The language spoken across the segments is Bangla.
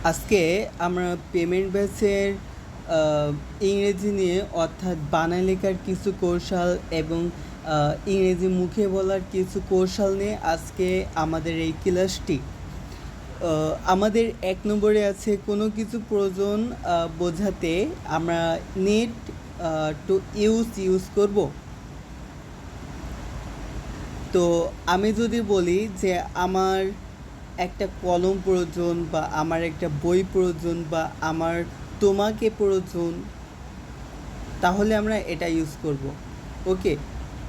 আজকে আমরা পেমেন্ট বেসের ইংরেজি নিয়ে অর্থাৎ বানান লেখার কিছু কৌশল এবং ইংরেজি মুখে বলার কিছু কৌশল নিয়ে আজকে আমাদের এই ক্লাসটি। আমাদের ১ নম্বরে আছে কোনো কিছু প্রয়োজন বোঝাতে আমরা নিড টু ইউজ করব। তো আমি যদি বলি যে আমার একটা কলম প্রয়োজন বা আমার একটা বই প্রয়োজন বা আমার তোমাকে প্রয়োজন, তাহলে আমরা এটা ইউজ করব। ওকে,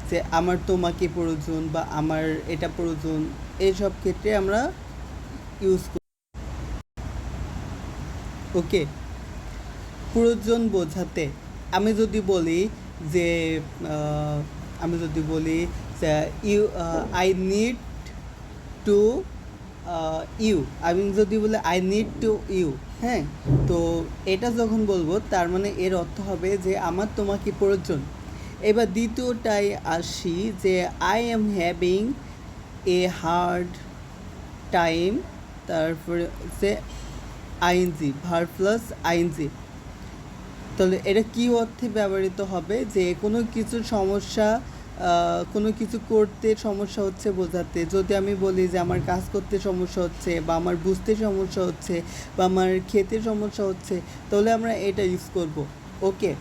যে আমার তোমাকে প্রয়োজন বা আমার এটা প্রয়োজন, এইসব ক্ষেত্রে আমরা ইউজ করব। ওকে, প্রয়োজন বোঝাতে আমি যদি বলি যে আমি যদি বলি যে আই নিড টু ইউ, আমি যদি বলি আই নিড টু ইউ, হ্যাঁ, তো এটা যখন বলবো তার মানে এর অর্থ হবে যে আমার তোমাকে প্রয়োজন। এবার দ্বিতীয়টায় আসি যে I am having a hard time, তারপরে হচ্ছে আইএনজি, ভার্ব প্লাস আইএনজি। তাহলে এটা কী অর্থে ব্যবহৃত হবে? যে কোনো কিছুর সমস্যা, কোনো কিছু করতে সমস্যা হচ্ছে বোঝাতে। যদি আমি বলি যে আমার কাজ করতে সমস্যা হচ্ছে বা আমার বুঝতে সমস্যা হচ্ছে বা আমার খেতে সমস্যা হচ্ছে, তাহলে আমরা এটা ইউজ করব। ওকে,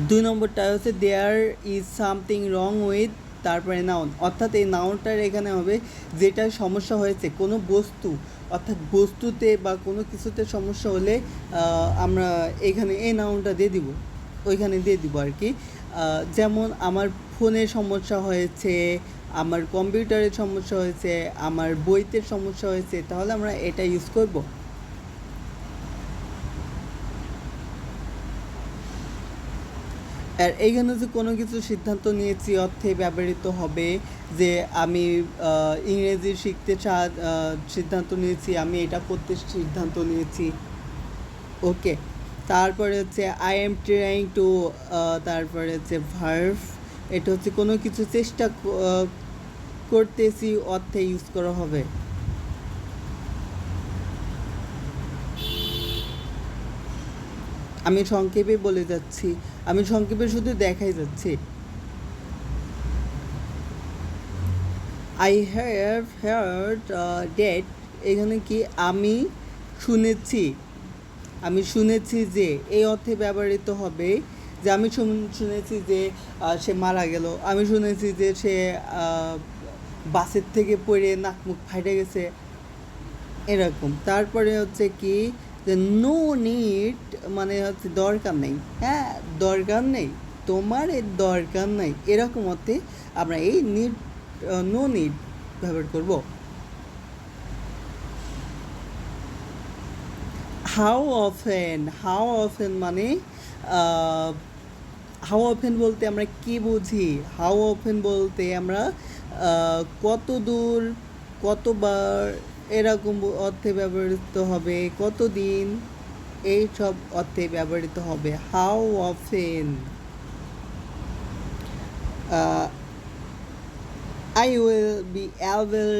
২ নম্বরটা হচ্ছে there is something wrong with, তারপরে নাউন, অর্থাৎ এই নাউনটার এখানে হবে যেটা সমস্যা হয়েছে কোনো বস্তু, অর্থাৎ বস্তুতে বা কোনো কিছুতে সমস্যা হলে আমরা এখানে এই নাউনটা দিয়ে দিব, ওইখানে দিয়ে দিব আর কি। যেমন আমার ফোনের সমস্যা হয়েছে, আমার কম্পিউটারের সমস্যা হয়েছে, আমার বইতে সমস্যা হয়েছে, তাহলে আমরা এটা ইউজ করব। আর এইখানে যে কোনো কিছু সিদ্ধান্ত নিয়েছি অর্থে ব্যবহৃত হবে, যে আমি ইংরেজি শিখতে সিদ্ধান্ত নিয়েছি, আমি এটা করতে সিদ্ধান্ত নিয়েছি। ওকে, তারপরে হচ্ছে আই এম ট্রাইং টু, তারপরে হচ্ছে ভার্ভ, এটা হচ্ছে কোনো কিছু চেষ্টা করতেছি অর্থে ইউজ করা হবে। আমি সংক্ষেপে বলে যাচ্ছি, আমি সংক্ষেপে শুধু দেখাই যাচ্ছি। আই হ্যাভ হার্ড ড্যাট, এখানে কি আমি শুনেছি, আমি শুনেছি যে এই অর্থে ব্যবহৃত হবে যে আমি শুনেছি যে সে মারা গেল, আমি শুনেছি যে সে বাসের থেকে পড়ে নাক মুখ ফাটে গেছে, এরকম। তারপরে হচ্ছে কি যে নো নিড, মানে হচ্ছে দরকার নেই, হ্যাঁ দরকার নেই, তোমার এর দরকার নেই, এরকম অর্থে আমরা এই নিড, নো নিড ব্যবহার করব। হাউ অফেন মানে হাউ অফেন বলতে আমরা কি বুঝি? হাউ অফেন বলতে আমরা কত দূর, কতবার, এরকম অর্থে ব্যবহৃত হবে, কতদিন, এই সব অর্থে ব্যবহৃত হবে how often. I will be able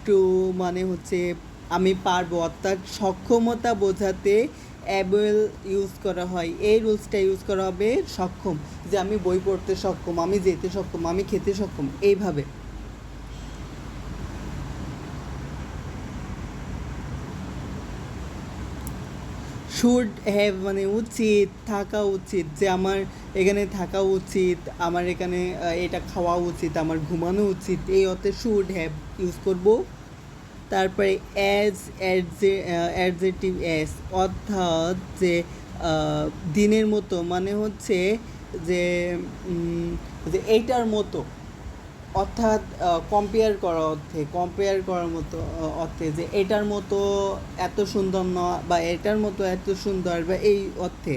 to মানে হচ্ছে আমি পারবো, অর্থাৎ সক্ষমতা বোঝাতে অ্যাবল ইউজ করা হয়, এই রুলসটা ইউজ করা হবে সক্ষম, যে আমি বই পড়তে সক্ষম, আমি যেতে সক্ষম, আমি খেতে সক্ষম, এইভাবে। শুড হ্যাভ মানে উচিত, থাকা উচিত, যে আমার এখানে থাকা উচিত, আমার এখানে এটা খাওয়া উচিত, আমার ঘুমানো উচিত, এই অর্থে শুড হ্যাভ ইউজ করব। তারপরে অ্যাজ, অ্যাডজেক্টিভ অ্যাজ, অর্থাৎ যে দিনের মতো মানে হচ্ছে যে যে এইটার মতো, অর্থাৎ কম্পেয়ার করার মতো অর্থে, যে এটার মতো এত সুন্দর নয় বা এটার মতো এত সুন্দর, বা এই অর্থে।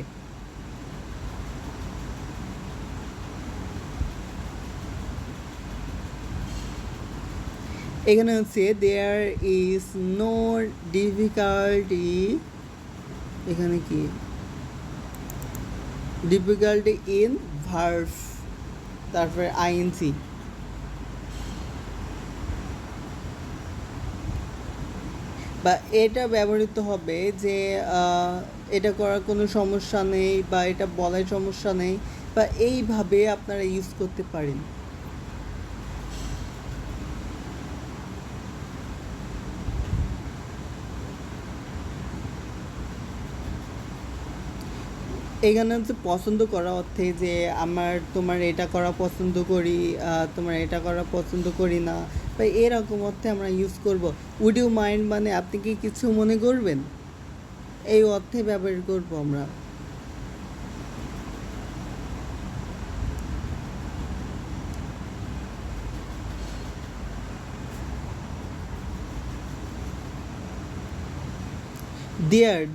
এখানে হচ্ছে দেয়ার ইজ নো ডিফিকাল্টি, এখানে কি ডিফিকাল্টি ইন ভার্ভ, তারপরে বা এটা ব্যবহৃত হবে যে এটা করার কোনো সমস্যা নেই বা এটা বলার সমস্যা নেই, বা এইভাবে আপনারা ইউজ করতে পারেন। এখানে হচ্ছে পছন্দ করা অর্থে যে তোমার এটা করা পছন্দ করি, তোমার এটা করা পছন্দ করি না, বা এরকম অর্থে আমরা ইউজ করব। উড ইউ মাইন্ড মানে আপনি কি কিছু মনে করবেন, এই অর্থে ব্যবহার করব আমরা।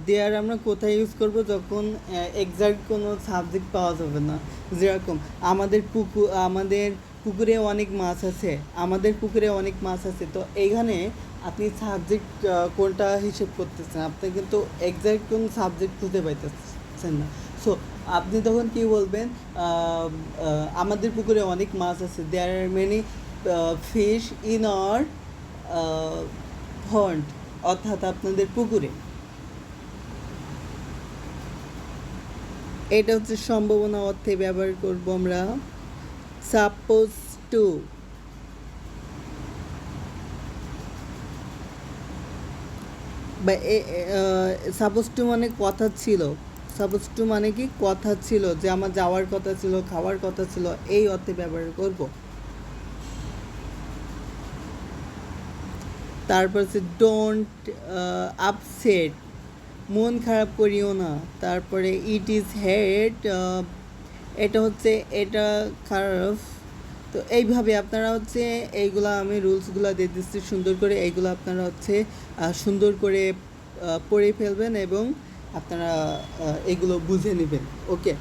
দেয়ার আমরা কোথায় ইউজ করব, যখন এক্সাক্ট কোনো সাবজেক্ট পাওয়া যাবে না। যেরকম আমাদের পুকুরে অনেক মাছ আছে, তো এইখানে আপনি সাবজেক্ট কোনটা হিসেব করতেছেন, আপনি কিন্তু এক্সাক্ট কোন সাবজেক্ট খুঁজে পাইতেছেন না। সো আপনি তখন কি বলবেন, আমাদের পুকুরে অনেক মাছ আছে, there are many fish in our pond, অর্থাৎ আপনাদের পুকুরে। এটা হচ্ছে সম্ভাবনা অর্থে ব্যবহার করব আমরা। সাপোজ টু, বা সাপোজ টু মানে কথা ছিল, সাপোজ টু মানে কি কথা ছিল, যে আমার যাওয়ার কথা ছিল, খাওয়ার কথা ছিল, এই অর্থে ব্যবহার করব। তারপর হচ্ছে ডোন্ট আপসেট, মন খারাপ করিও না। তারপরে ইট ইজ হেড, এটা হচ্ছে এটা খারাপ। তো এইভাবে আপনারা হচ্ছে এইগুলা আমি রুলসগুলো দিয়ে দিচ্ছি সুন্দর করে, এইগুলো আপনারা হচ্ছে সুন্দর করে পড়ে ফেলবেন এবং আপনারা এগুলো বুঝে নেবেন। ওকে।